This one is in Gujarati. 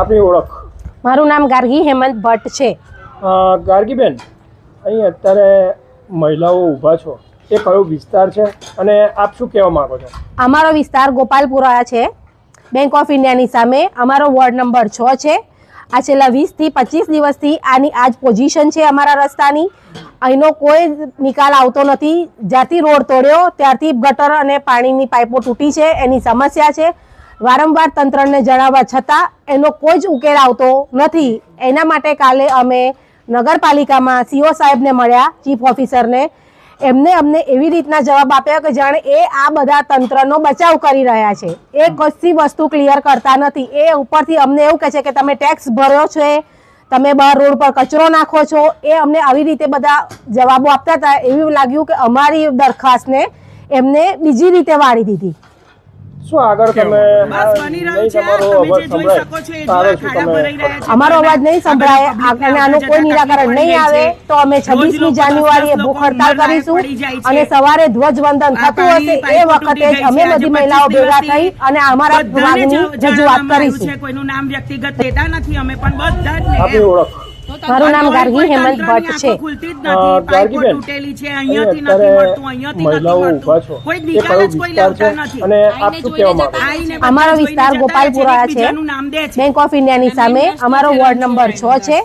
આપની ઓળખ? મારું નામ ગાર્ગી હેમંત ભટ્ટ છે. ગાર્ગીબેન, અહીં અત્યારે મહિલાઓ ઊભા છો, એ કયો વિસ્તાર છે અને આપ શું કહેવા માંગો છો? અમારો વિસ્તાર ગોપાલપુરા છે, બેંક ઓફ ઇન્ડિયાની સામે. અમારો વોર્ડ નંબર 6 છે. આ છેલ્લા 20 થી 25 દિવસથી આની આ જ પોઝિશન છે અમારા રસ્તાની. અહીંનો કોઈ નિકાલ આવતો નથી. જ્યારથી રોડ તોડ્યો ત્યારથી ગટર અને પાણીની પાઇપો તૂટી છે, એની સમસ્યા છે. વારંવાર તંત્રને જણાવવા છતાં એનો કોઈ જ ઉકેલ આવતો નથી. એના માટે કાલે અમે નગરપાલિકામાં સીઓ સાહેબને મળ્યા, ચીફ ઓફિસરને. એમને અમને એવી રીતના જવાબ આપ્યો કે જાણે એ આ બધા તંત્રનો બચાવ કરી રહ્યા છે. એ કશી વસ્તુ ક્લિયર કરતા નથી. એ ઉપરથી અમને એવું કહે છે કે તમે ટેક્સ ભર્યો છે, તમે બહાર રોડ પર કચરો નાખો છો. એ અમને આવી રીતે બધા જવાબો આપતા હતા. એવું લાગ્યું કે અમારી દરખાસ્તને એમને બીજી રીતે વાળી દીધી. શું આગળ તમે અમારો અવાજ નહીં સંભળાય અને આનું કોઈ નિરાકરણ નહીં આવે તો અમે 26મી જાન્યુઆરીએ ભૂખ હડતાલ કરીશું અને સવારે ધ્વજવંદન થતું હશે એ વખતે જ અમે બધી મહિલાઓ ભેગા થઈ અને અમારા માંગની રજૂઆત કરીશું. કોઈનું નામ વ્યક્તિગત દેતા નથી અમે, પણ બધા જ આપની ઓળખ? મારું નામ ગાર્ગી હેમંત ભટ્ટ છે. ગાર્ગીબેન, મહિલાઓ ઊભા છો, એ કયો વિસ્તાર છે અને આપ શું કહેવા માંગો છો? અમારો વિસ્તાર ગોપાલપુરા છે, બેંક ઓફ ઇન્ડિયાની સામે. અમારો વોર્ડ નંબર 6 છે.